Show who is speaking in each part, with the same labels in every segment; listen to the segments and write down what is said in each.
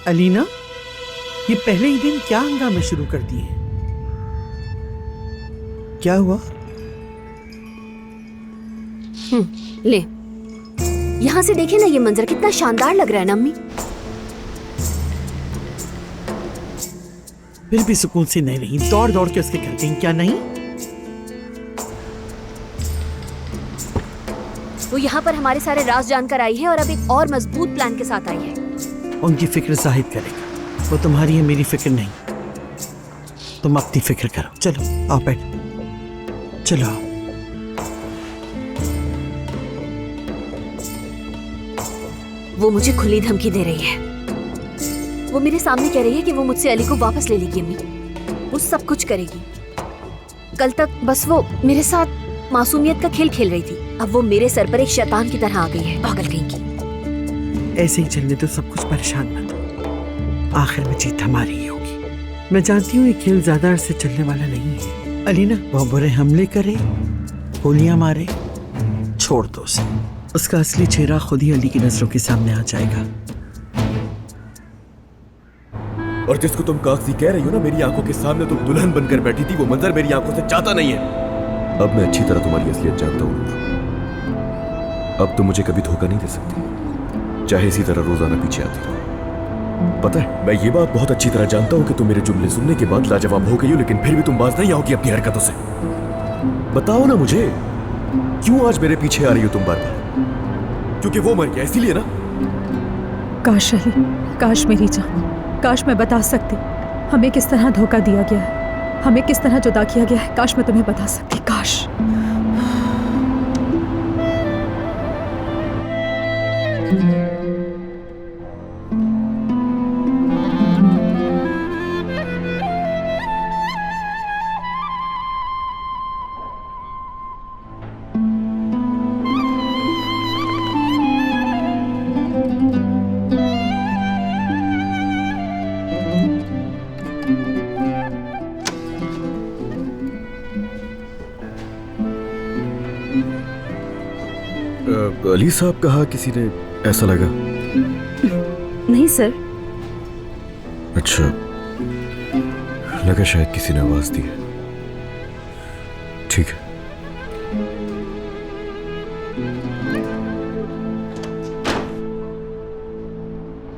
Speaker 1: अलीना, ये पहले ही दिन क्या हंगामे शुरू कर दिए? क्या हुआ?
Speaker 2: ले, यहाँ से देखिए ना, ये मंजर कितना शानदार लग रहा है ना अम्मी।
Speaker 1: फिर भी सुकून से नहीं रही, दौड़ दौड़ के उसके घर गई, क्या नहीं?
Speaker 2: वो यहाँ पर हमारे सारे राज जानकर आई है और अब एक और मजबूत प्लान के साथ आई है।
Speaker 1: उनकी फिक्र जाहिद करेगा, वो तुम्हारी है, मेरी फिक्र नहीं। तुम अपनी फिक्र करो। चलो आओ बैठो, चलो आओ।
Speaker 2: वो मुझे खुली धमकी दे रही है। वो मेरे सामने कह रही है कि वो मुझसे अली को वापस ले लेगी अम्मी। वो सब कुछ करेगी। कल तक बस वो मेरे साथ मासूमियत का खेल खेल रही थी, अब वो मेरे सर पर एक शैतान की तरह आ गई है, पागल कहीं की।
Speaker 1: ऐसे ही चलने तो सब कुछ परेशान मत हो, आखिर में जीत हमारी ही होगी। मैं जानती हूँ ये खेल ज्यादा अरसे चलने वाला नहीं है। अलीना, वो बुरे हमले करे, गोलियां मारे, छोड़ दो उसे। उसका असली चेहरा खुद ही अली की नजरों के सामने आ जाएगा।
Speaker 3: और जिसको तुम कागजी कह रही हो ना, मेरी आंखों के सामने तुम दुल्हन बनकर बैठी थी, वो मंजर मेरी आंखों से जाता नहीं है। अब मैं अच्छी तरह तुम्हारी असलियत जानता हूँ। अब तुम मुझे कभी धोखा नहीं दे सकती, चाहे इसी तरह रोजाना पीछे आती रहो। पता है, मैं ये बात बहुत अच्छी तरह जानता हूँ कि तुम मेरे जुमले सुनने के बाद लाजवाब हो गई हो, लेकिन फिर भी तुम बाज नहीं आओगी अपनी हरकतों से। बताओ ना मुझे, क्यों आज मेरे पीछे आ रही हो तुम बार बार? क्योंकि वो मर गया इसीलिए ना?
Speaker 4: काश अली, काश मेरी जान, काश मैं बता सकती हमें किस तरह धोखा दिया गया है, हमें किस तरह जुदा किया गया है। काश मैं तुम्हें बता सकती, काश।
Speaker 3: अली साहब कहा किसी ने, ऐसा लगा?
Speaker 4: नहीं सर।
Speaker 3: अच्छा, लगा शायद किसी ने आवाज दी है। ठीक है।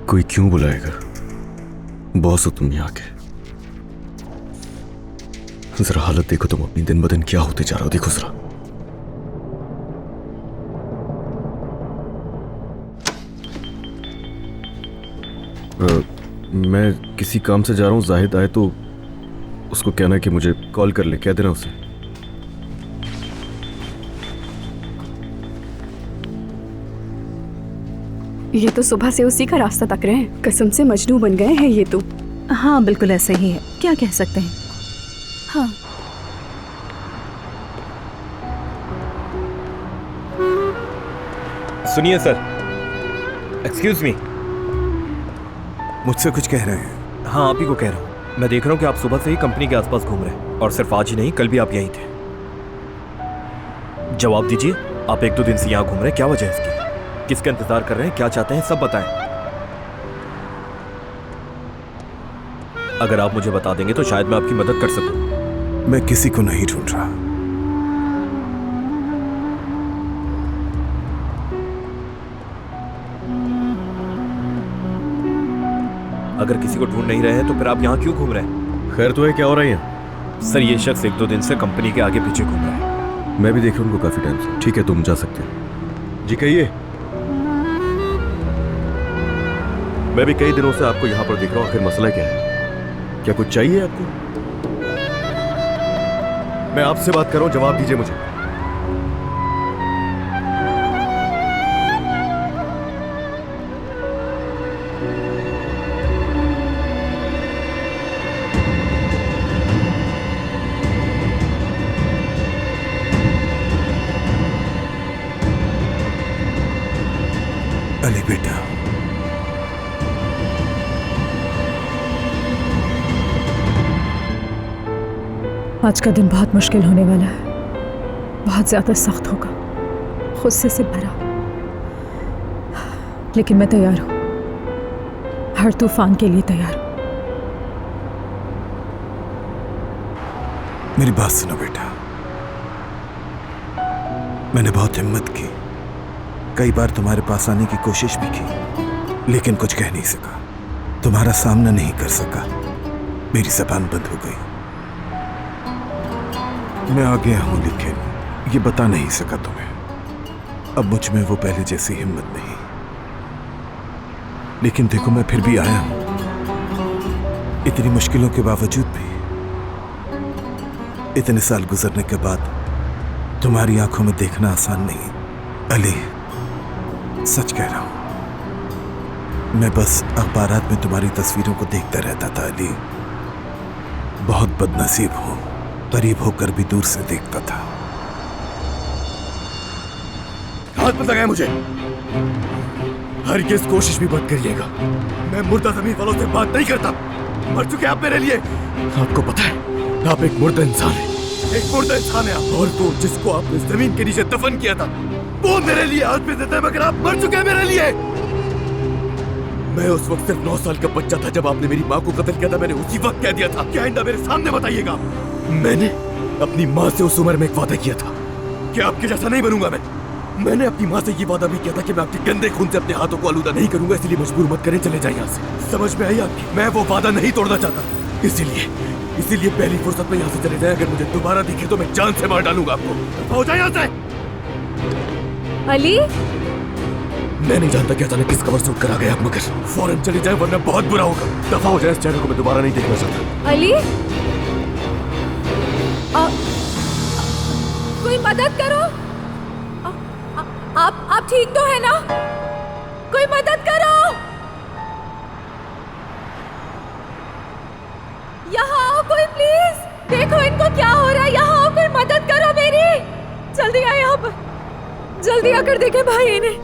Speaker 3: कोई क्यों बुलाएगा? बॉस हो तुम यहाँ के। जरा हालत देखो तुम अपनी, दिन ब दिन क्या होते जा रहा हो, देखो जरा। मैं किसी काम से जा रहा हूँ, जाहिद आए तो उसको कहना कि मुझे कॉल कर ले, कह देना उसे।
Speaker 5: ये तो सुबह से उसी का रास्ता तक रहे हैं, कसम से मजनू बन गए हैं ये तो।
Speaker 4: हाँ बिल्कुल ऐसे ही है, क्या कह सकते हैं।
Speaker 5: हाँ,
Speaker 6: सुनिए सर, एक्सक्यूज मी।
Speaker 3: मुझसे कुछ कह रहे हैं?
Speaker 6: हाँ, आप ही को कह रहा हूँ। मैं देख रहा हूँ कि आप सुबह से ही कंपनी के आसपास घूम रहे हैं, और सिर्फ आज ही नहीं, कल भी आप यहीं थे। जवाब दीजिए, आप 1-2 दिन से यहाँ घूम रहे हैं, क्या वजह है इसकी? किसका इंतजार कर रहे हैं, क्या चाहते हैं, सब बताएं। अगर आप मुझे बता देंगे तो शायद मैं आपकी मदद कर सकूं।
Speaker 3: मैं किसी को नहीं ढूंढ रहा।
Speaker 6: अगर किसी को ढूंढ नहीं रहे हैं तो फिर आप यहाँ क्यों घूम रहे हैं?
Speaker 3: खैर तो है, क्या हो रहा है यहाँ?
Speaker 6: सर, ये शख्स 1-2 दिन से कंपनी के आगे पीछे घूम रहा है।
Speaker 3: मैं भी देख उनको काफी टाइम से। ठीक है, तुम जा सकते हो। जी कहिए। मैं भी कई दिनों से आपको यहाँ पर देख रहा हूँ, आखिर मसला क्या है? क्या कुछ चाहिए आपको? मैं आपसे बात कर रहा हूँ, जवाब दीजिए मुझे। अली बेटा,
Speaker 4: आज का दिन बहुत मुश्किल होने वाला है, बहुत ज्यादा सख्त होगा, गुस्से से भरा, लेकिन मैं तैयार हूँ। हर तूफान के लिए तैयार।
Speaker 7: मेरी बात सुनो बेटा, मैंने बहुत हिम्मत की, कई बार तुम्हारे पास आने की कोशिश भी की, लेकिन कुछ कह नहीं सका, तुम्हारा सामना नहीं कर सका, मेरी जबान बंद हो गई। मैं आ गया हूं लेकिन ये बता नहीं सका तुम्हें, अब मुझ में वो पहले जैसी हिम्मत नहीं। लेकिन देखो मैं फिर भी आया हूं, इतनी मुश्किलों के बावजूद भी, इतने साल गुजरने के बाद तुम्हारी आंखों में देखना आसान नहीं। अली, सच कह रहा हूं, मैं बस अखबारात में तुम्हारी तस्वीरों को देखता रहता था अली। बहुत बदनसीब हूं, करीब होकर भी दूर से देखता था।
Speaker 3: हाथ मत लगाए मुझे, हरगिज़ कोशिश भी मत करिएगा। मैं मुर्दा जमीन वालों से बात नहीं करता, मर चुके आप मेरे लिए। आपको पता है आप एक मुर्दा इंसान है, एक मुर्दा इंसान है आप। और वो जिसको आपने जमीन के नीचे दफन किया था वो मेरे लिए आज भी जिंदा है, मगर आप मर चुके हैं मेरे लिए। मैं उस वक्त सिर्फ 9 साल का बच्चा था जब आपने मेरी माँ को कत्ल किया था। मैंने उसी वक्त कह दिया था कि आइंदा मेरे सामने बताइएगा। मैंने अपनी माँ से उस उम्र में एक वादा किया था कि आपके जैसा नहीं बनूंगा मैं। मैंने अपनी माँ से ये वादा भी किया था कि मैं आपके गंदे खून से अपने हाथों को आलूदा नहीं करूंगा, इसलिए मजबूर मत करें, चले जाए यहाँ से। समझ में आई आपकी? मैं वो वादा नहीं तोड़ना चाहता, इसीलिए पहली फुर्सत में यहाँ से चले जाए। अगर मुझे दोबारा दिखे तो मैं जान से मार डालूंगा आपको। हो जाए यहाँ से।
Speaker 4: अली,
Speaker 3: मैं नहीं जानता कि अचानक किस कबर से उठकर आ गए आप, मगर फौरन चले जाए वरना बहुत बुरा होगा। दफा हो जाए, इस चेहरे को मैं दोबारा नहीं देखना चाहता।
Speaker 4: अली, कोई मदद करो। आप ठीक तो है ना? कोई मदद करो। यहाँ आओ कोई प्लीज, देखो इनको क्या हो रहा है। यहाँ आओ, कोई मदद करो मेरी। जल्दी आए यहाँ पर, जल्दी आकर देखे भाई इन्हें।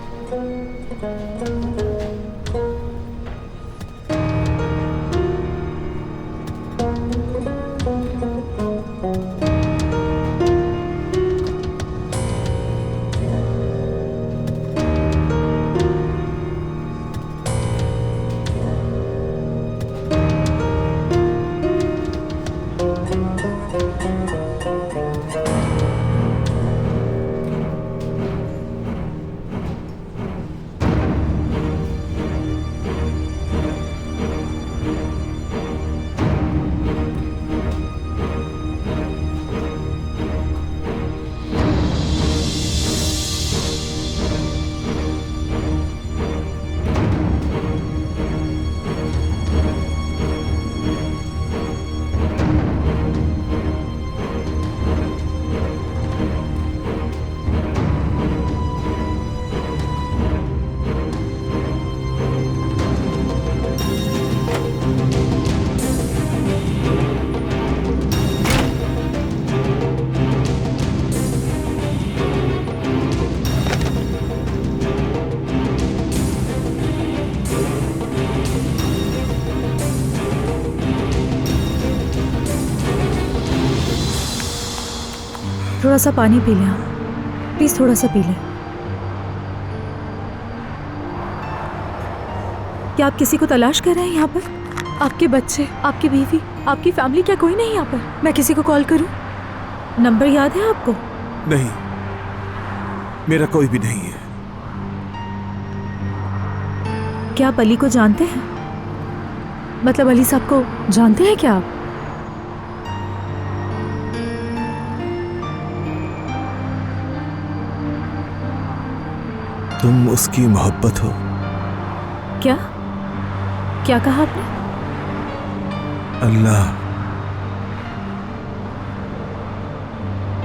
Speaker 4: थोड़ा सा पानी पी लें आप, प्लीज थोड़ा सा पी लें। क्या आप किसी को तलाश कर रहे हैं यहाँ पर? आपके बच्चे, आपकी बीवी, आपकी फैमिली, क्या कोई नहीं यहाँ पर? मैं किसी को कॉल करूँ? नंबर याद है आपको?
Speaker 7: नहीं, मेरा कोई भी नहीं है।
Speaker 4: क्या आप अली को जानते हैं? मतलब अली साहब को जानते हैं क्या आप?
Speaker 7: तुम उसकी मोहब्बत हो?
Speaker 4: क्या क्या कहा आपने?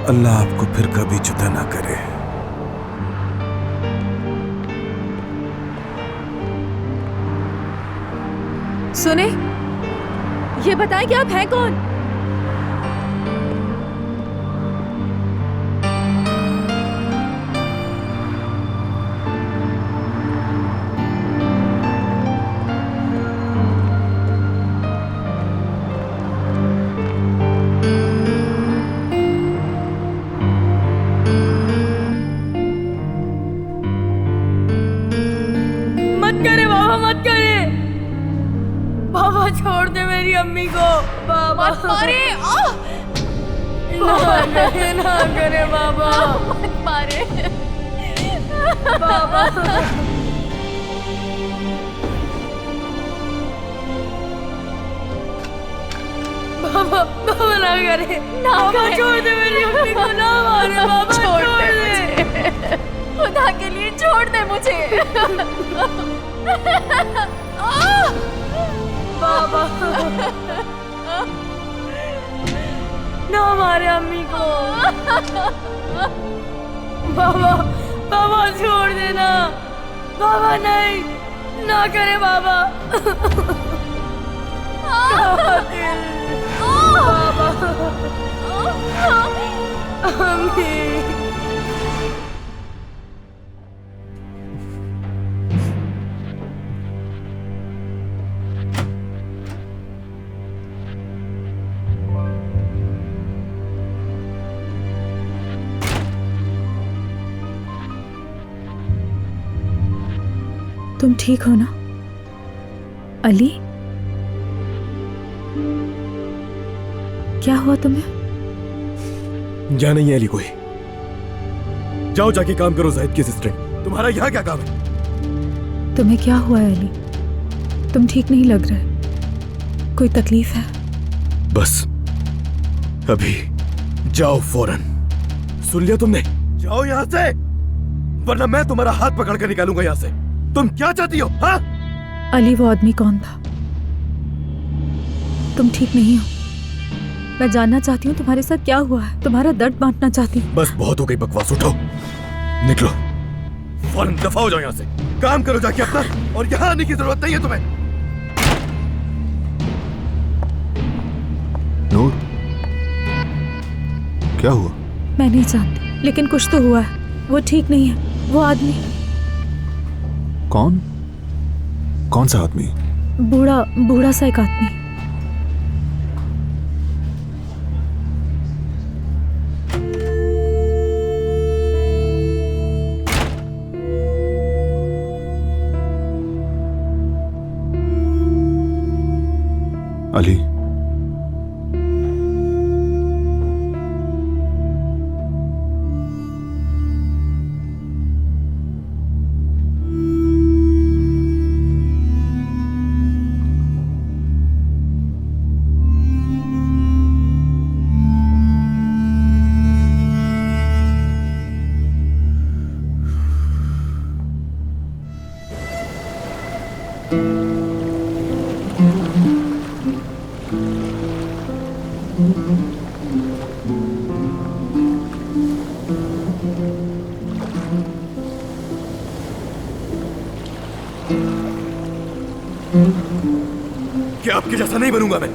Speaker 7: अल्लाह आपको फिर कभी जुदा ना करे।
Speaker 4: सुने, ये बताएं कि आप हैं कौन? मत करे बाबा, मत करे।
Speaker 8: बाबा छोड़ दे मेरी अम्मी को। बाबा
Speaker 2: मत मारे,
Speaker 8: ना करे बाबा,
Speaker 2: मत मारे।
Speaker 8: बाबा बाबा बाबा ना करे, बाबा छोड़ दे मेरी अम्मी को, ना मारे बाबा, छोड़ दे।
Speaker 2: खुदा के लिए छोड़ दे मुझे।
Speaker 8: बाबा ना मारे अम्मी को। बाबा बाबा छोड़ देना, बाबा नहीं, ना करे बाबा। बाबा अम्मी
Speaker 4: तुम ठीक हो ना अली? क्या हुआ तुम्हें?
Speaker 3: यहाँ नहीं है अली कोई। जाओ जाके काम करो जाहिद की असिस्टेंट। तुम्हारा यहाँ क्या काम है?
Speaker 4: तुम्हें क्या हुआ है अली? तुम ठीक नहीं लग रहे। कोई तकलीफ है?
Speaker 3: बस अभी जाओ फौरन। सुन लिया तुमने? जाओ यहाँ से, वरना मैं तुम्हारा हाथ पकड़ कर निकालूंगा यहाँ से। तुम क्या चाहती हो? हाँ?
Speaker 4: अली वो आदमी कौन था? तुम ठीक नहीं हो। मैं जानना चाहती हूँ तुम्हारे साथ क्या हुआ है। तुम्हारा दर्द बांटना चाहती हूँ।
Speaker 3: बस बहुत हो गई बकवास, उठो निकलो, फौरन दफा हो जाओ यहाँ से। काम करो जाके अपना, और यहाँ आने की जरूरत नहीं है तुम्हें।
Speaker 7: नूर, क्या हुआ?
Speaker 4: मैं नहीं जानती, लेकिन कुछ तो हुआ है। वो ठीक नहीं है। वो आदमी
Speaker 7: कौन? कौन सा आदमी?
Speaker 4: बूढ़ा सा एक आदमी।
Speaker 7: अली,
Speaker 3: क्या आपके जैसा नहीं बनूंगा मैं?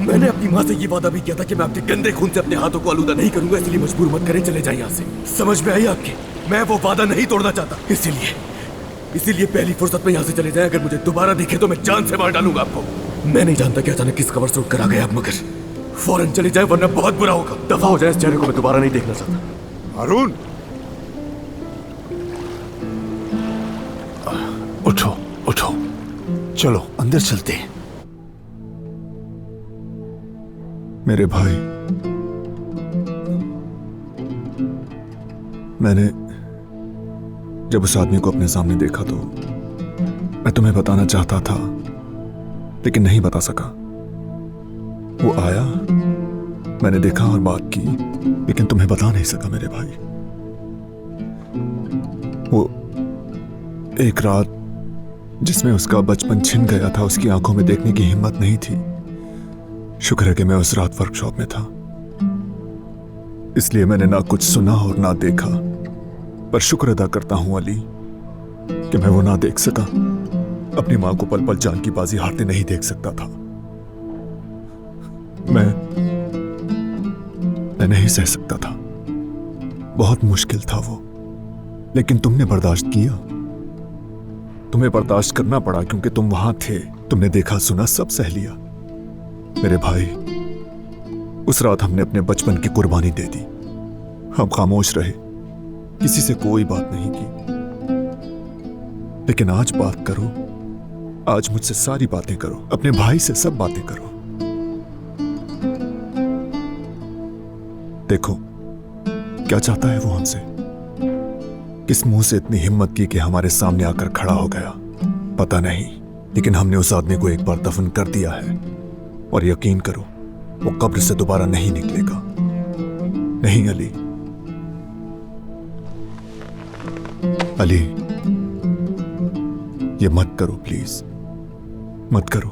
Speaker 3: मैंने अपनी माँ से ये वादा भी किया था कि मैं आपके गंदे खून से अपने हाथों को आलूदा नहीं करूंगा, इसलिए मजबूर मत करें, चले जाए यहाँ से। समझ में आई आपके? मैं वो वादा नहीं तोड़ना चाहता, इसीलिए पहली फुर्सत में यहाँ से चले जाए। अगर मुझे दोबारा दिखे तो मैं जान से मार डालूंगा आपको। मैं नहीं जानता कि अचानक किस कवर से उठकर आ गए आप, मगर फौरन चले जाए वरना बहुत बुरा होगा। दफा हो जाए, इस चेहरे को मैं दोबारा नहीं देखना चाहता।
Speaker 7: हारून, उठो उठो, चलो अंदर चलते हैं। मेरे भाई, मैंने जब उस आदमी को अपने सामने देखा तो मैं तुम्हें बताना चाहता था, लेकिन नहीं बता सका। वो आया, मैंने देखा और बात की, लेकिन तुम्हें बता नहीं सका मेरे भाई। वो एक रात जिसमें उसका बचपन छिन गया था, उसकी आंखों में देखने की हिम्मत नहीं थी। शुक्र है कि मैं उस रात वर्कशॉप में था, इसलिए मैंने ना कुछ सुना और ना देखा। पर शुक्र अदा करता हूं अली कि मैं वो ना देख सका। अपनी मां को पल पल जान की बाजी हारते नहीं देख सकता था। मैं नहीं सह सकता था। बहुत मुश्किल था वो, लेकिन तुमने बर्दाश्त किया। तुम्हें बर्दाश्त करना पड़ा क्योंकि तुम वहां थे। तुमने देखा, सुना, सब सह लिया। मेरे भाई, उस रात हमने अपने बचपन की कुर्बानी दे दी। हम खामोश रहे, किसी से कोई बात नहीं की। लेकिन आज बात करो
Speaker 9: आज मुझसे सारी बातें करो, अपने भाई से सब बातें करो। देखो क्या चाहता है वो हमसे, किस मुंह से इतनी हिम्मत की कि हमारे सामने आकर खड़ा हो गया पता नहीं, लेकिन हमने उस आदमी को एक बार दफन कर दिया है और यकीन करो वो कब्र से दोबारा नहीं निकलेगा। नहीं अली, अली ये मत करो प्लीज, मत करो।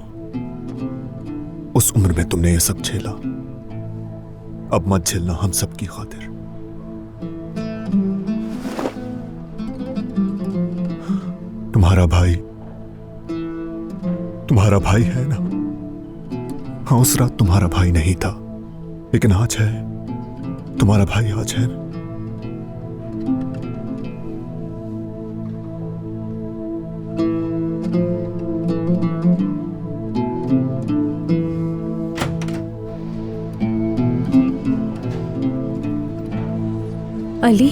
Speaker 9: उस उम्र में तुमने ये सब झेला, अब मत झेलना हम सब की खातिर। तुम्हारा भाई है ना? हाँ, उस रात तुम्हारा भाई नहीं था, लेकिन आज है, तुम्हारा भाई आज है।
Speaker 4: अली,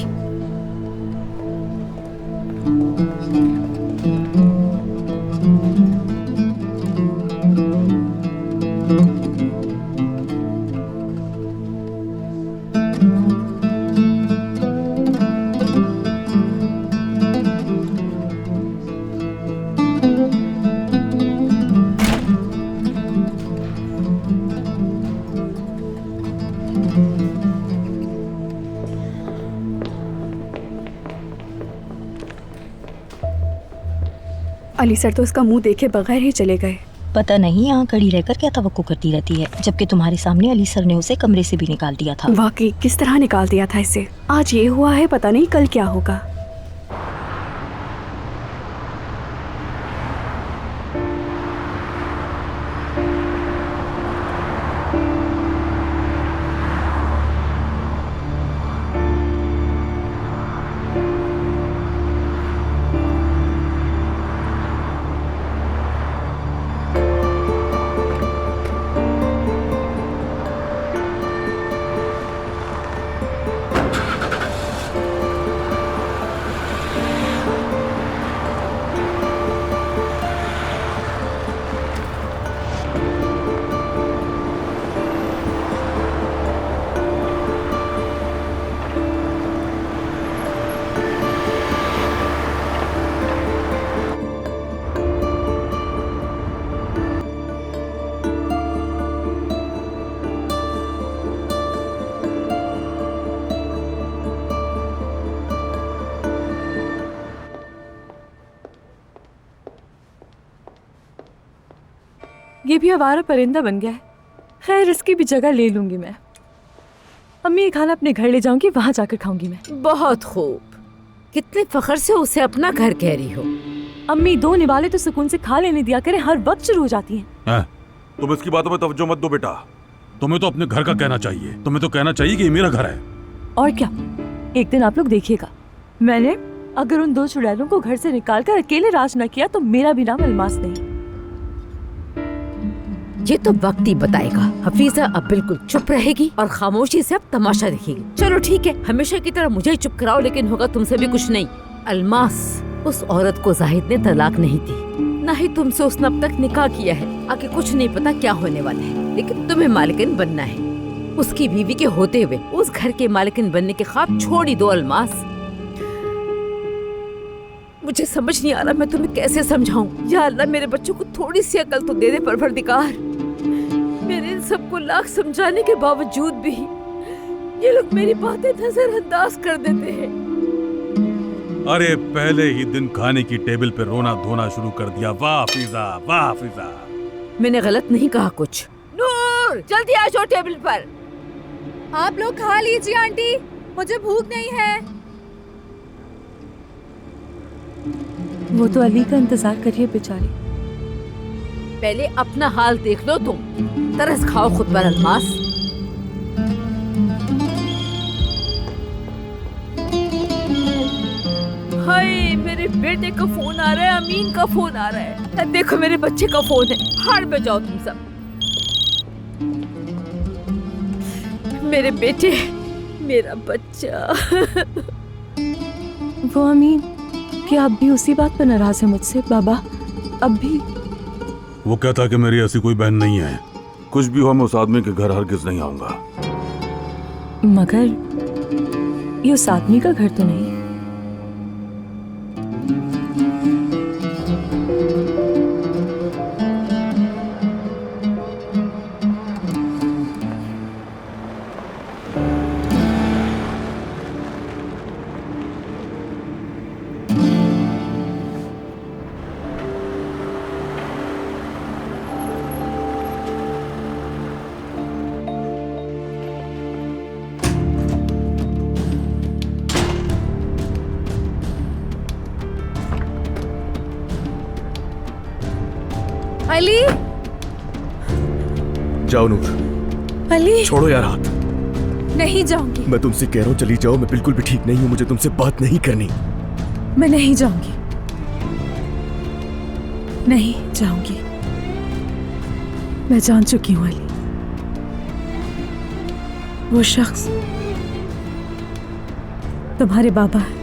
Speaker 5: अली सर तो उसका मुंह देखे बगैर ही चले गए।
Speaker 10: पता नहीं यहाँ खड़ी रहकर क्या तवक्को करती रहती है, जबकि तुम्हारे सामने अली सर ने उसे कमरे से भी निकाल दिया था।
Speaker 5: वाकई किस तरह निकाल दिया था इसे। आज ये हुआ है, पता नहीं कल क्या होगा।
Speaker 4: ये भी आवारा परिंदा बन गया है। खैर, इसकी भी जगह ले लूंगी मैं। अम्मी, ये खाना अपने घर ले जाऊंगी, वहां जाकर खाऊंगी मैं।
Speaker 8: बहुत खूब, कितने फख्र से उसे अपना घर कह रही हो।
Speaker 4: अम्मी, दो निवाले तो सुकून से खा लेने दिया करें, हर वक्त शुरू हो जाती हैं।
Speaker 11: तुम इसकी बातों में तवज्जो मत दो बेटा, तुम्हें तो अपने घर का कहना चाहिए। तुम्हें तो कहना चाहिए कि ये मेरा घर है।
Speaker 4: और क्या, एक दिन आप लोग देखिएगा, मैंने अगर उन दो चुड़ैलों को घर से निकाल कर अकेले राज न किया तो मेरा भी नाम अलमास नहीं।
Speaker 8: ये तो वक्त ही बताएगा। हफीजा अब बिल्कुल चुप रहेगी और खामोशी से अब तमाशा देखेगी। चलो ठीक है, हमेशा की तरह मुझे ही चुप कराओ, लेकिन होगा तुमसे भी कुछ नहीं। अलमास, उस औरत को जाहिद ने तलाक नहीं दी, ना ही तुमसे उसने अब तक निकाह किया है। आगे कुछ नहीं पता क्या होने वाला है, लेकिन तुम्हें मालिकिन बनना है। उसकी बीवी के होते हुए उस घर के मालिकिन बनने के ख्वाब छोड़ ही दो अलमास। मुझे समझ नहीं आ रहा मैं तुम्हें कैसे समझाऊं। या अल्लाह, मेरे बच्चों को थोड़ी सी अकल तो दे दे परवरदिगार। मेरे इन सबको लाख समझाने के बावजूद भी ये लोग मेरी बातें नजरअंदाज कर देते हैं।
Speaker 11: अरे पहले ही दिन खाने की टेबल पे रोना धोना शुरू कर दिया। वाह फिजा, वाह फिजा।
Speaker 8: मैंने गलत नहीं कहा कुछ। नूर, जल्दी आ जाओ टेबल पर।
Speaker 12: आप लोग खा लीजिए आंटी, मुझे भूख नहीं है।
Speaker 4: वो तो अली का इंतजार करिए बेचारी।
Speaker 8: पहले अपना हाल देख लो तुम, तरस खाओ खुद पर अलमास। हाय, मेरे बेटे का फोन आ रहा है, अमीन का फोन आ रहा है। देखो मेरे बच्चे का फोन है, हार में जाओ तुम सब। मेरे बेटे, मेरा बच्चा।
Speaker 4: वो अमीन, क्या अब भी उसी बात पर नाराज है मुझसे? बाबा, अब भी?
Speaker 11: वो कहता कि मेरी ऐसी कोई बहन नहीं है। कुछ भी हो, मैं उस आदमी के घर हरगिज नहीं आऊंगा।
Speaker 10: मगर ये उस आदमी का घर तो नहीं।
Speaker 12: अली,
Speaker 3: जाओ नूर,
Speaker 12: अली,
Speaker 3: छोड़ो यार हाथ।
Speaker 12: नहीं जाऊंगी।
Speaker 3: मैं तुमसे कह रहा हूँ चली जाओ, मैं बिल्कुल भी ठीक नहीं हूँ, मुझे तुमसे बात नहीं करनी।
Speaker 4: मैं नहीं जाऊंगी, नहीं जाऊंगी। मैं जान चुकी हूं अली, वो शख्स तुम्हारे बाबा है,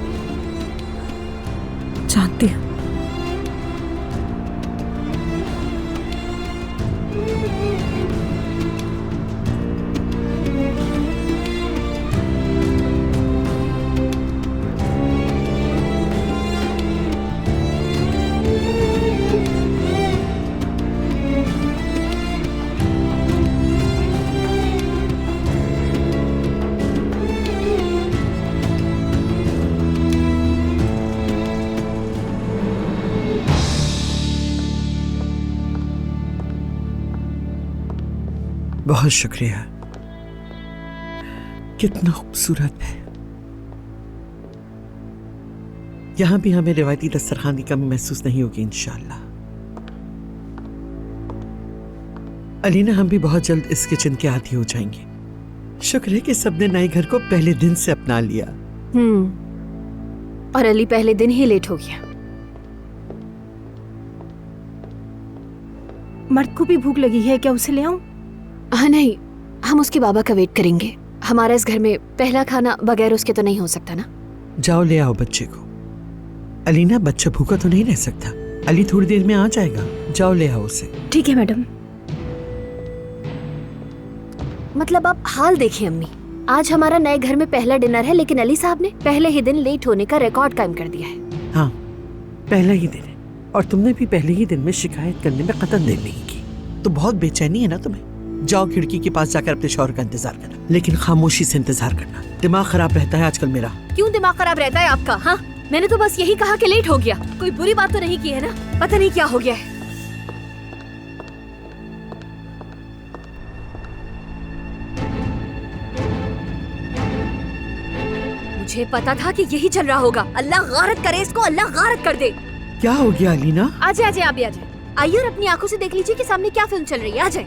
Speaker 4: जानती हूं।
Speaker 1: बहुत शुक्रिया, कितना खूबसूरत है। यहां भी हमें रिवायती दस्तरखान की कमी महसूस नहीं होगी इंशाअल्लाह। अलीना, हम भी बहुत जल्द इस किचन के आदी हो जाएंगे। शुक्र है कि सबने नए घर को पहले दिन से अपना लिया।
Speaker 2: और अली पहले दिन ही लेट हो गया।
Speaker 12: मर्द को भी भूख लगी है क्या, उसे ले आऊं?
Speaker 2: हाँ नहीं, हम उसके बाबा का वेट करेंगे। हमारा इस घर में पहला खाना बगैर उसके तो नहीं हो सकता ना।
Speaker 1: जाओ ले आओ बच्चे को। अलीना, बच्चा भूखा तो नहीं रह सकता। अली थोड़ी देर में आ जाएगा, जाओ ले आओ उसे।
Speaker 12: ठीक है मैडम।
Speaker 2: मतलब आप हाल देखिए अम्मी, आज हमारा नए घर में पहला डिनर है, लेकिन अली साहब ने पहले ही दिन लेट होने का रिकॉर्ड कायम कर दिया है।
Speaker 1: हाँ, पहला ही दिन है और तुमने भी पहले ही दिन में शिकायत करने में कतई देर नहीं की, तो बहुत बेचैनी है ना तुम्हें। जाओ खिड़की के पास जाकर अपने शौहर का इंतजार करना, लेकिन खामोशी से इंतजार करना। दिमाग खराब रहता है आजकल मेरा।
Speaker 2: क्यों दिमाग खराब रहता है आपका? हाँ, मैंने तो बस यही कहा कि लेट हो गया, कोई बुरी बात तो नहीं की है ना? पता नहीं क्या हो गया है। मुझे पता था कि यही चल रहा होगा। अल्लाह गारत करे इसको, अल्लाह गारत कर दे।
Speaker 1: क्या हो गया अलीना?
Speaker 2: आ जाए आप भी आ जाए। आइए और अपनी आंखों से देख लीजिए कि सामने क्या फिल्म चल रही है। आ जाए।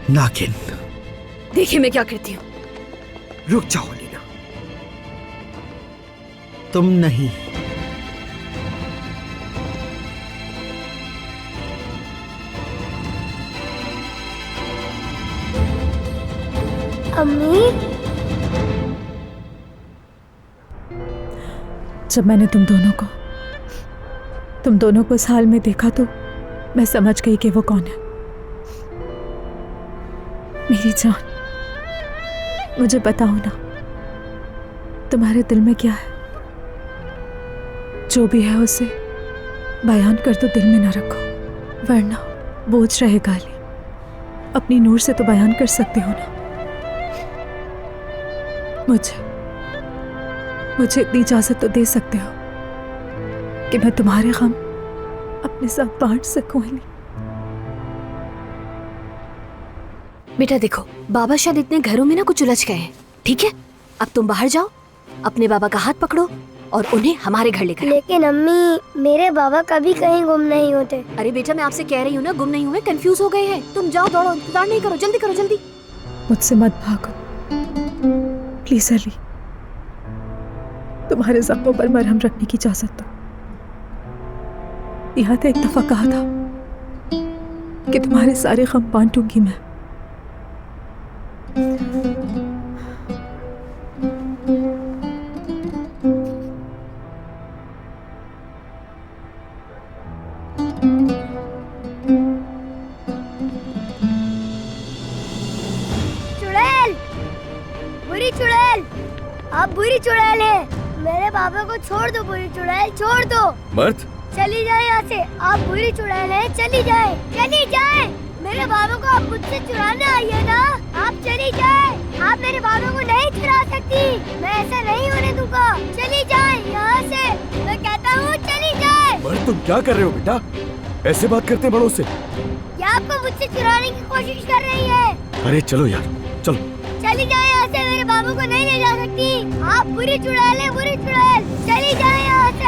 Speaker 1: नागिन,
Speaker 2: देखिए मैं क्या करती हूँ।
Speaker 1: रुक जाओ अलीना, तुम नहीं।
Speaker 13: अम्मी,
Speaker 4: जब मैंने तुम दोनों को इस हाल में देखा तो मैं समझ गई कि वो कौन है। मेरी जान, मुझे बताओ ना, तुम्हारे दिल में क्या है? जो भी है उसे बयान कर दो, दिल में ना रखो, वरना बोझ रहेगा। अली, अपनी नूर से तो बयान कर सकते हो ना। मुझे इतनी इजाजत तो दे सकते हो कि मैं तुम्हारे गम अपने साथ बांट सकूं। अली,
Speaker 2: बेटा देखो, बाबा शायद इतने घरों में ना कुछ उलझ गए हैं, ठीक है? अब तुम बाहर जाओ, अपने बाबा का हाथ पकड़ो और उन्हें हमारे घर लेकर।
Speaker 13: लेकिन अम्मी, मेरे बाबा कभी कहीं गुम नहीं होते।
Speaker 2: अरे बेटा, मैं आपसे कह रही हूँ ना, गुम नहीं हुए, कंफ्यूज हो गए हैं। तुम जाओ, दौड़ो, इंतजार नहीं करो, जल्दी करो, जल्दी।
Speaker 4: मुझसे मत भागो प्लीज अली, तुम्हारे जख्मों पर मरहम रखने की इजाजत दो। यहाँ तो एक दफा कहा था कि तुम्हारे सारे गम बांटूंगी मैं।
Speaker 13: चुड़ैल, बुरी चुड़ैल, आप बुरी चुड़ैल है। मेरे बाबा को छोड़ दो बुरी चुड़ैल, छोड़ दो।
Speaker 3: मर्द,
Speaker 13: चली जाए यहाँ से। आप बुरी चुड़ैल है, चली जाए, चली जाए। मेरे बाबा को आप मुझसे चुराने आई है ना, आप चली जाए। आप मेरे बाबा को नहीं चुरा सकती, मैं ऐसा नहीं होने दूंगा। चली जाए यहाँ से, मैं कहता हूँ चली जाए।
Speaker 3: मर्द तुम क्या कर रहे हो बेटा? ऐसे बात करते हैं बड़ों से?
Speaker 13: क्या आपको मुझसे चुराने की कोशिश कर रही है?
Speaker 3: अरे चलो यार, चलो।
Speaker 13: चली जाए यहाँ से, मेरे बाबू को नहीं ले जा सकती। आप बुरी चुड़ैल है, बुरी चुड़ैल, चली जाए यहाँ से।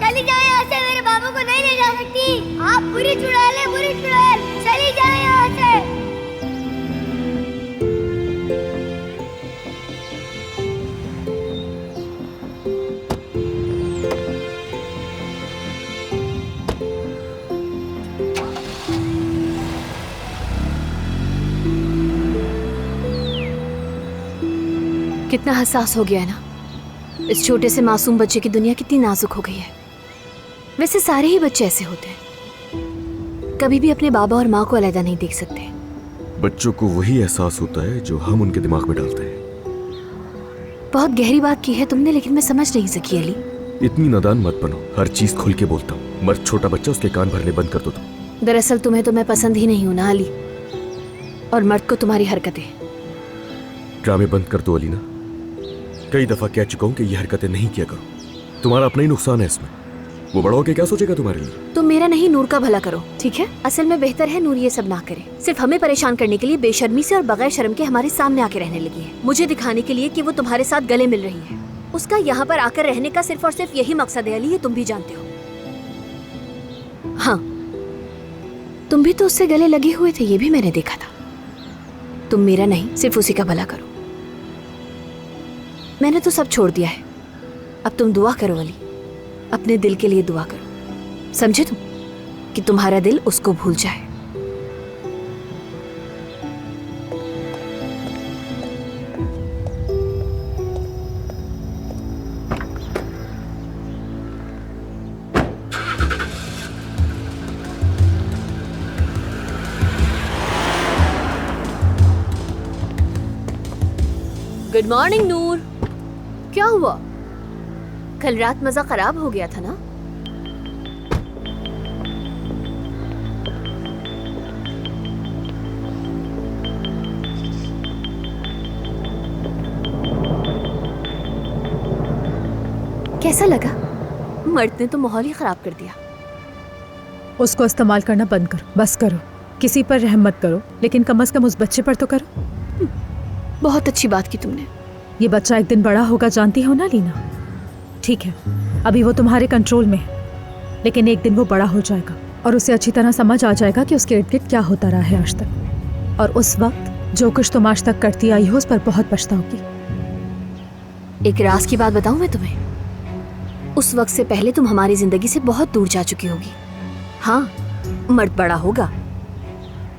Speaker 13: चली जाए यहाँ से, मेरे बाबू को नहीं ले जा सकती। आप बुरी चुड़ैल है, बुरी चुड़ैल, चली जाए यहाँ से।
Speaker 2: कितना हसास हो गया है ना। इस छोटे से मासूम बच्चे की दुनिया कितनी नाजुक हो गई है। वैसे सारे ही बच्चे ऐसे होते हैं, कभी भी अपने बाबा और माँ को अलग नहीं देख सकते।
Speaker 3: बच्चों को वही एहसास होता है जो हम उनके दिमाग में डालते हैं।
Speaker 2: बहुत गहरी बात की है तुमने, लेकिन मैं समझ नहीं सकी अली।
Speaker 3: इतनी नादान मत बनो, हर चीज खुल के बोलता हूँ। मर्द छोटा बच्चा, उसके कान भरने बंद कर दो तुम।
Speaker 2: दरअसल तुम्हें तो मैं पसंद ही नहीं हूं ना अली, और मर्द को तुम्हारी हरकतें।
Speaker 3: ड्रामे बंद कर दो अलीना। कई दफा कह चुका हूं कि ये हरकतें नहीं किया करो, तुम्हारा अपना ही नुकसान है इसमें। वो बड़ा होके क्या सोचेगा तुम्हारे लिए?
Speaker 2: तुम मेरा नहीं नूर का भला करो, ठीक है? असल में बेहतर है नूर ये सब ना करे। सिर्फ हमें परेशान करने के लिए बेशर्मी से और बगैर शर्म के हमारे सामने आके रहने लगी है, मुझे दिखाने के लिए कि वो तुम्हारे साथ गले मिल रही है। उसका यहाँ पर आकर रहने का सिर्फ और सिर्फ यही मकसद है अली, ये तुम भी जानते हो। हाँ, तुम भी तो उससे गले लगे हुए थे, ये भी मैंने देखा था। तुम मेरा नहीं, सिर्फ उसी का भला करो। मैंने तो सब छोड़ दिया है, अब तुम दुआ करो अली, अपने दिल के लिए दुआ करो, समझे तुम? कि तुम्हारा दिल उसको भूल जाए। गुड मॉर्निंग नूर। क्या हुआ? कल रात मजा खराब हो गया था ना? कैसा लगा? मर्द ने तो माहौल ही खराब कर दिया।
Speaker 4: उसको इस्तेमाल करना बंद करो, बस करो। किसी पर रहम मत करो, लेकिन कम से कम उस बच्चे पर तो करो।
Speaker 2: बहुत अच्छी बात की तुमने।
Speaker 4: ये बच्चा एक दिन बड़ा होगा, जानती हो ना लीना? ठीक है, अभी वो तुम्हारे कंट्रोल में है, लेकिन एक दिन वो बड़ा हो जाएगा और उसे अच्छी तरह समझ आ जाएगा कि उसके इर्द गिर्द क्या होता रहा है आज तक। और उस वक्त जो कुछ तुम आज तक करती आई हो उस पर बहुत पछताओगी।
Speaker 2: एक राज की बात बताऊं मैं तुम्हें? उस वक्त से पहले तुम हमारी जिंदगी से बहुत दूर जा चुकी होगी। हाँ, मर्द बड़ा होगा,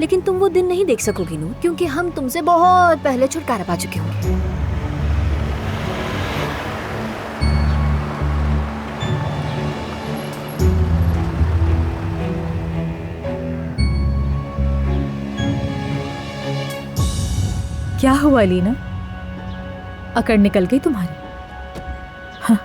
Speaker 2: लेकिन तुम वो दिन नहीं देख सकोगी नूर, क्योंकि हम तुमसे बहुत पहले छुटकारा पा चुके होंगे।
Speaker 4: क्या हुआ लीना? अकड़ निकल गई तुम्हारी? हाँ।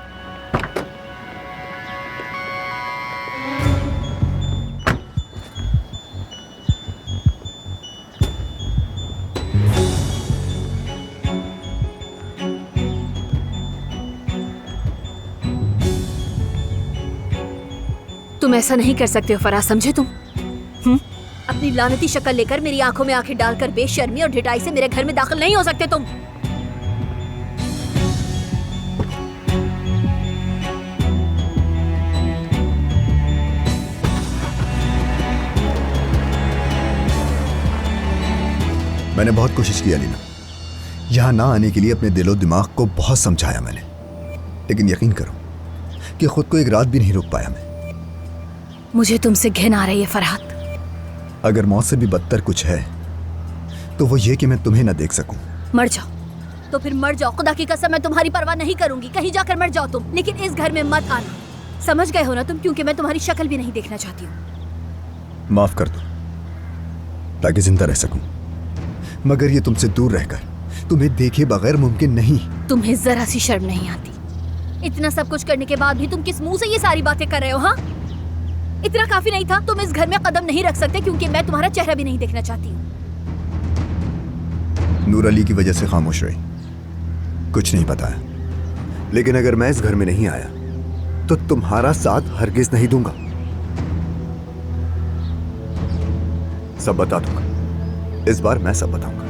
Speaker 2: तुम ऐसा नहीं कर सकते हो फराज, समझे तुम? अपनी लानती शक्ल लेकर मेरी आंखों में आंखें डालकर बेशर्मी और ढिठाई से मेरे घर में दाखिल नहीं हो सकते तुम।
Speaker 9: मैंने बहुत कोशिश की अलीना, यहां ना आने के लिए अपने दिलो दिमाग को बहुत समझाया मैंने, लेकिन यकीन करो कि खुद को एक रात भी नहीं रोक पाया मैं।
Speaker 2: मुझे तुमसे घिन आ रही है फरहाद।
Speaker 9: अगर मौत से भी बदतर कुछ है तो वो ये कि मैं तुम्हें ना देख सकूं।
Speaker 2: मर जाओ तो फिर मर जाओ, खुदा की कसम मैं तुम्हारी परवाह नहीं करूंगी, कहीं जाकर मर जाओ तुम, लेकिन इस घर में मत आना। समझ गए हो ना तुम? क्योंकि मैं तुम्हारी शक्ल भी नहीं देखना चाहती हूँ।
Speaker 9: माफ कर दो ताकि जिंदा रह सकूं, मगर ये तुमसे दूर रहकर तुम्हें देखे बगैर मुमकिन नहीं।
Speaker 2: तुम्हें जरा सी शर्म नहीं आती? इतना सब कुछ करने के बाद भी तुम किस मुंह से ये सारी बातें कर रहे हो? हाँ, इतना काफी नहीं था? तुम इस घर में कदम नहीं रख सकते क्योंकि मैं तुम्हारा चेहरा भी नहीं देखना चाहती हूँ।
Speaker 9: नूर अली की वजह से खामोश रही, कुछ नहीं बताया, लेकिन अगर मैं इस घर में नहीं आया तो तुम्हारा साथ हरगिज नहीं दूंगा। सब बता दूंगा, इस बार मैं सब बताऊंगा।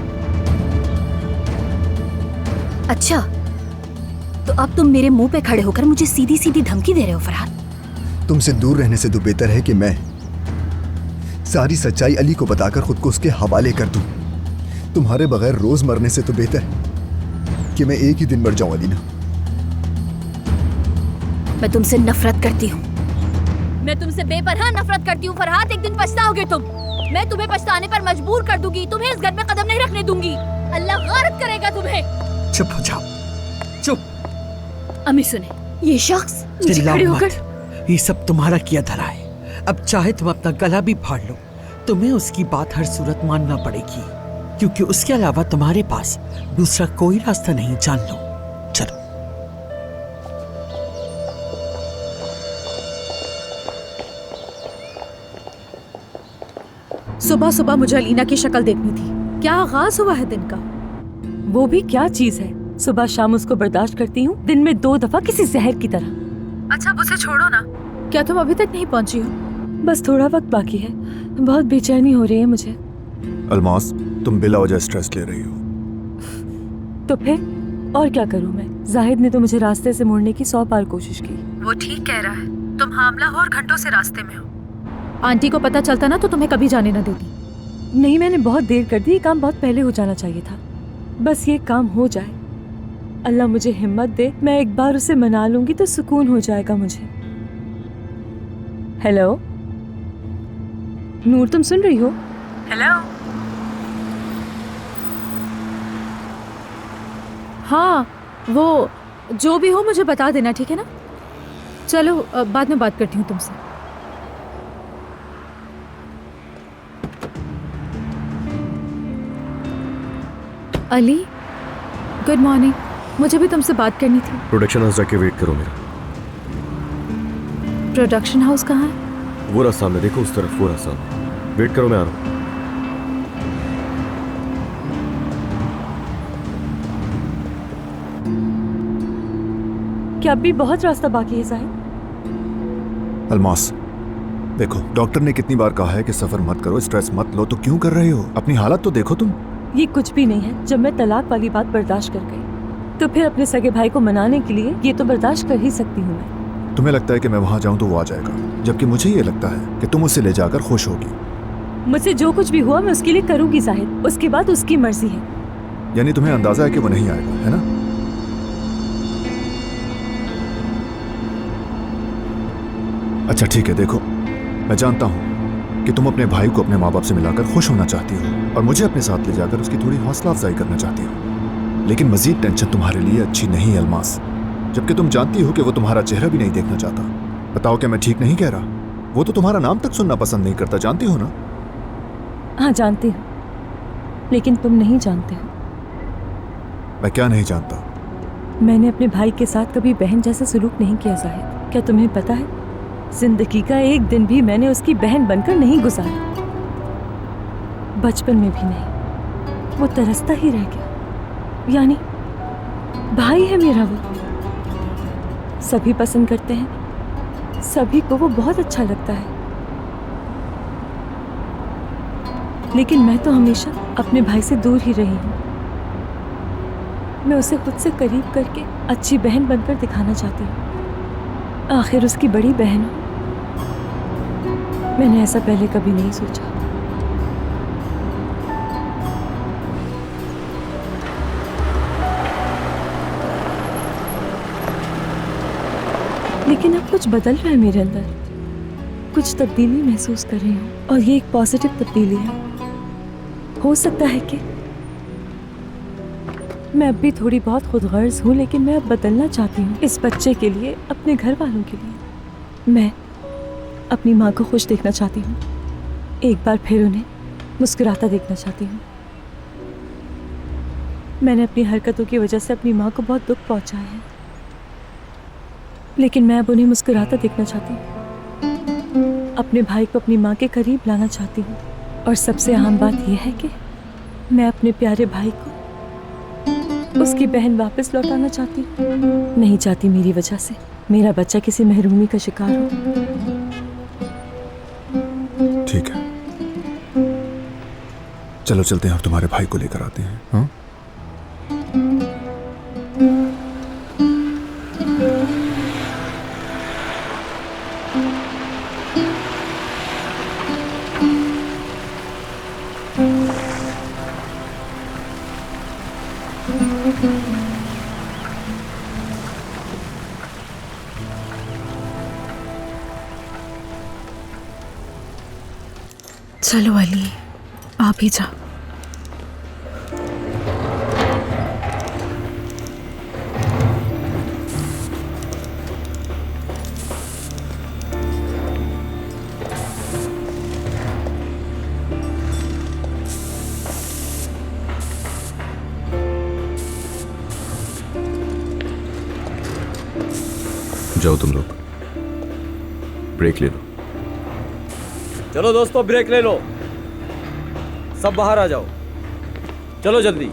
Speaker 2: अच्छा, तो अब तुम मेरे मुंह पे खड़े होकर मुझे सीधी सीधी धमकी दे रहे हो फरहाद?
Speaker 9: तुमसे दूर रहने से तो बेहतर है कि मैं सारी सच्चाई अली को बताकर खुद को उसके हवाले कर दूं। तुम्हारे बगैर रोज मरने से तो बेहतर है कि मैं एक ही दिन मर जाऊं अलीना।
Speaker 2: मैं तुमसे नफरत करती हूँ, मैं तुमसे बेपरवाह नफरत करती हूँ फरहाद। एक दिन पछताओगे तुम, मैं तुम्हें पछताने पर मजबूर कर दूंगी, तुम्हें इस घर में कदम नहीं रखने दूंगी। अल्लाह गारत करेगा तुम्हें।
Speaker 1: चुप हो जाओ, चुप।
Speaker 2: अम्मी सुने, ये शख्स मुझे खड़े होकर,
Speaker 1: ये सब तुम्हारा किया धरा है। अब चाहे तुम अपना गला भी फाड़ लो, तुम्हें उसकी बात हर सूरत मानना पड़ेगी, क्योंकि उसके अलावा तुम्हारे पास दूसरा कोई रास्ता नहीं। जान लो, चलो।
Speaker 4: सुबह सुबह मुझे अलीना की शक्ल देखनी थी। क्या आगाज हुआ है दिन का?
Speaker 14: वो भी क्या चीज है? सुबह शाम उसको बर्दाश्त करती हूँ, दिन में 2 दफा किसी जहर की तरह।
Speaker 4: अच्छा, उसे छोड़ो ना। क्या तुम अभी तक नहीं पहुंची हो?
Speaker 14: बस थोड़ा वक्त बाकी है, बहुत बेचैनी हो रही है मुझे।
Speaker 9: अलमास, तुम बिला वजह स्ट्रेस ले रही हो।
Speaker 14: तो फिर और क्या करूँ मैं? जाहिद ने तो मुझे रास्ते से मोड़ने की 100 बार कोशिश की।
Speaker 4: वो ठीक कह रहा है, तुम हामला हो और घंटों से रास्ते में हो। आंटी को पता चलता ना तो तुम्हें कभी जाने ना देती।
Speaker 14: नहीं, मैंने बहुत देर कर दी, ये काम बहुत पहले हो जाना चाहिए था। बस ये काम हो जाए, अल्लाह मुझे हिम्मत दे, मैं एक बार उसे मना लूंगी तो सुकून हो जाएगा मुझे। हेलो नूर, तुम सुन रही हो?
Speaker 4: हेलो। हाँ, वो जो भी हो मुझे बता देना, ठीक है ना? चलो बाद में बात करती हूँ तुमसे। Ali, good morning. मुझे भी तुमसे बात करनी थी।
Speaker 3: प्रोडक्शन हाउस जाके वेट करो मेरा।
Speaker 4: प्रोडक्शन हाउस कहाँ है?
Speaker 3: वो रहा सामने, देखो उस तरफ, वो रहा सामने। वेट करो, मैं आ रहा हूँ।
Speaker 14: क्या अभी बहुत रास्ता बाकी है साहिब?
Speaker 9: अलमास, देखो डॉक्टर ने कितनी बार कहा है कि सफर मत करो, स्ट्रेस मत लो, तो क्यों कर रहे हो? अपनी हालत तो देखो तुम।
Speaker 14: ये कुछ भी नहीं है। जब मैं तलाक वाली बात बर्दाश्त कर गई तो फिर अपने सगे भाई को मनाने के लिए ये तो बर्दाश्त कर ही सकती हूँ मैं।
Speaker 9: तुम्हें लगता है कि मैं वहां जाऊं तो वो आ जाएगा, जबकि मुझे ये लगता है कि तुम उसे ले जाकर खुश होगी।
Speaker 14: मुझसे जो कुछ भी हुआ मैं उसके लिए करूंगी साहिब, उसके बाद उसकी मर्जी है।
Speaker 9: यानी तुम्हें अंदाजा है कि वो नहीं आएगा, है ना? अच्छा ठीक है, देखो मैं जानता हूं कि तुम अपने भाई को अपने माँ बाप से मिलाकर खुश होना चाहती हो और मुझे अपने साथ ले जाकर उसकी थोड़ी हौसला अफजाई करना चाहती हो, लेकिन मजीद टेंशन तुम्हारे लिए अच्छी नहीं है अलमास, जबकि तुम जानती हो कि वो तुम्हारा चेहरा भी नहीं देखना चाहता। बताओ क्या मैं ठीक नहीं कह रहा? वो तो तुम्हारा नाम तक सुनना पसंद नहीं करता, जानती हो ना?
Speaker 14: हाँ जानती हूँ, लेकिन तुम नहीं जानते हो।
Speaker 9: मैं क्या नहीं जानता?
Speaker 14: मैंने अपने भाई के साथ कभी बहन जैसा सलूक नहीं किया जाहिद। क्या तुम्हें पता है, जिंदगी का एक दिन भी मैंने उसकी बहन बनकर नहीं गुजारा, बचपन में भी नहीं। वो तरसता ही रह गया। यानी भाई है मेरा वो। सभी पसंद करते हैं, सभी को वो बहुत अच्छा लगता है, लेकिन मैं तो हमेशा अपने भाई से दूर ही रही हूँ। मैं उसे खुद से करीब करके अच्छी बहन बनकर दिखाना चाहती हूँ। आखिर उसकी बड़ी बहन हूँ। मैंने ऐसा पहले कभी नहीं सोचा। लेकिन अब कुछ बदल रहा है मेरे अंदर, कुछ तब्दीली महसूस कर रही हूँ, और ये एक पॉजिटिव तब्दीली है। हो सकता है कि मैं अब भी थोड़ी बहुत खुदगर्ज हूँ, लेकिन मैं अब बदलना चाहती हूँ इस बच्चे के लिए, अपने घर वालों के लिए। मैं अपनी माँ को खुश देखना चाहती हूँ, एक बार फिर उन्हें मुस्कुराता देखना चाहती हूँ। मैंने अपनी हरकतों की वजह से अपनी माँ को बहुत दुख पहुँचाया है, लेकिन मैं अब उन्हें मुस्कुराता देखना चाहती हूँ। अपने भाई को अपनी माँ के करीब लाना चाहती हूँ, और सबसे अहम बात यह है कि मैं अपने प्यारे भाई को उसकी बहन वापस लौटाना चाहती हूँ। नहीं चाहती मेरी वजह से मेरा बच्चा किसी महरूमी का शिकार हो।
Speaker 9: ठीक है, चलो चलते हैं, अब तुम्हारे भाई को लेकर आते हैं। हाँ?
Speaker 4: चलो अली, आप ही जाओ।
Speaker 3: जाओ तुम लोग, ब्रेक ले लो।
Speaker 6: चलो दोस्तों, ब्रेक ले लो, सब बाहर आ जाओ, चलो जल्दी।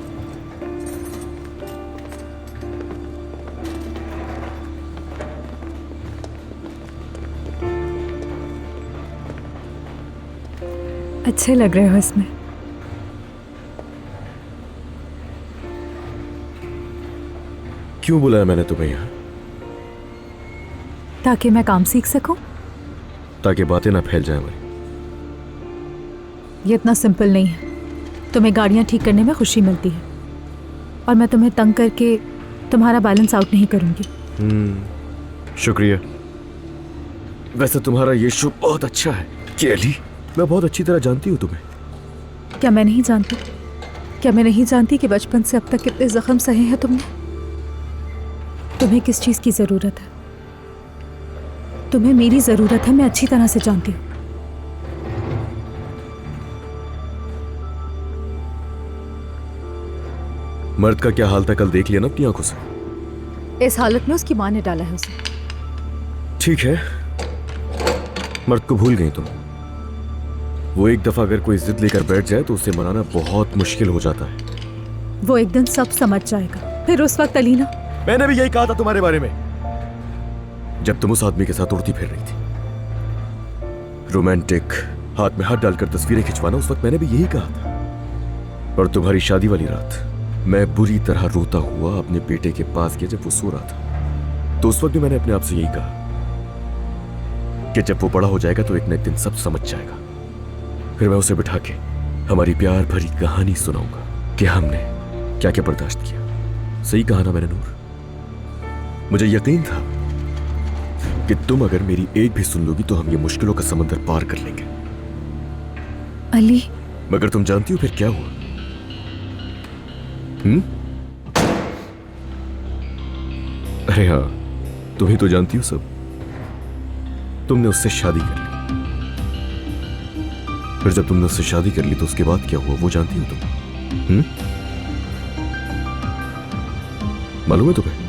Speaker 4: अच्छे लग रहे हो इसमें।
Speaker 3: क्यों बुलाया मैंने तुम्हें यहाँ?
Speaker 4: ताकि मैं काम सीख सकूं।
Speaker 3: ताकि बातें ना फैल जाए हमारी।
Speaker 4: ये इतना सिंपल नहीं है। तुम्हें गाड़ियाँ ठीक करने में खुशी मिलती है, और मैं तुम्हें तंग करके तुम्हारा बैलेंस आउट नहीं करूँगी।
Speaker 3: शुक्रिया। वैसे तुम्हारा ये शुभ बहुत अच्छा है कि अली, मैं बहुत अच्छी तरह जानती हूँ तुम्हें।
Speaker 4: क्या मैं नहीं जानती? क्या मैं नहीं जानती कि बचपन से अब तक कितने जख्म सहे हैं तुमने? तुम्हें किस चीज़ की ज़रूरत है? तुम्हें मेरी ज़रूरत है, मैं अच्छी तरह से जानती हूँ।
Speaker 3: मर्द का क्या हाल था कल देख लिया ना अपनी आंखों से।
Speaker 4: इस हालत में उसकी माँ ने डाला है उसे।
Speaker 3: ठीक है, मर्द को भूल गई तुम। वो एक दफा अगर कोई जिद लेकर बैठ जाए तो उसे मनाना बहुत मुश्किल हो जाता है।
Speaker 4: वो एक दिन सब समझ जाएगा, फिर उस वक्त अलीना।
Speaker 3: मैंने भी यही कहा था तुम्हारे बारे में जब तुम उस आदमी के साथ उड़ती फिर रही थी। रोमांटिक, हाथ में हाथ डालकर तस्वीरें खिंचवाना, उस वक्त मैंने भी यही कहा था। और तुम्हारी शादी वाली रात मैं बुरी तरह रोता हुआ अपने बेटे के पास गया जब वो सो रहा था। तो उस वक्त भी मैंने अपने आप से यही कहा कि जब वो बड़ा हो जाएगा तो एक न एक दिन सब समझ जाएगा। फिर मैं उसे बिठा के हमारी प्यार भरी कहानी सुनाऊंगा कि हमने क्या क्या बर्दाश्त किया। सही कहा ना मैंने नूर? मुझे यकीन था कि तुम अगर मेरी एक भी सुन लोगी तो हम ये मुश्किलों का समंदर पार कर लेंगे।
Speaker 4: अली,
Speaker 3: मगर तुम जानती हो फिर क्या हुआ? अरे हाँ, तुम ही तो जानती हो सब। तुमने उससे शादी कर ली। फिर जब तुमने उससे शादी कर ली तो उसके बाद क्या हुआ वो जानती हो तुम? मालूम है तुम्हें,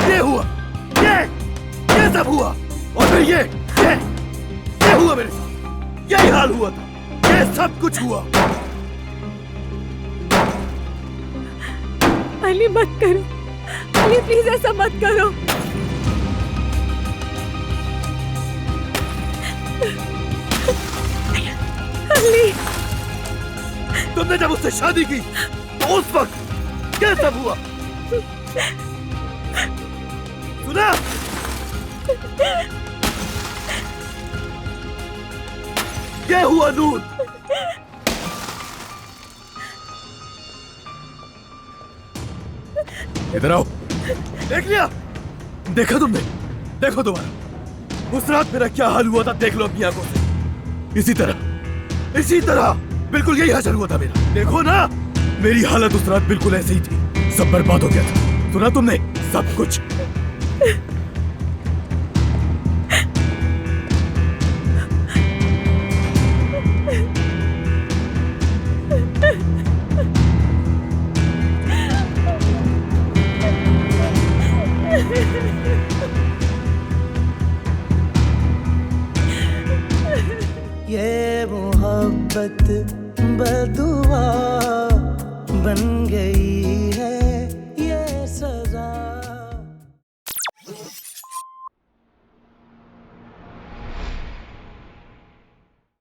Speaker 15: ये हुआ, ये सब हुआ, और फिर ये हुआ मेरे साथ, यही हाल हुआ था, ये सब कुछ हुआ।
Speaker 14: अली मत करो, अली प्लीज ऐसा मत करो। अली,
Speaker 15: तुमने जब उससे शादी की तो उस वक्त क्या सब हुआ? सुना? क्या हुआ नूर? इधर आओ। देख लिया? देखा तुमने? देखो दोबारा। उस रात मेरा क्या हाल हुआ था देख लो अपनी आंखों से। इसी तरह बिल्कुल यही हाल हुआ था मेरा। देखो ना, मेरी हालत उस रात बिल्कुल ऐसे ही थी। सब बर्बाद हो गया था। सुना तुमने? सब कुछ।
Speaker 16: ये मोहब्बत बदुआ बन गई है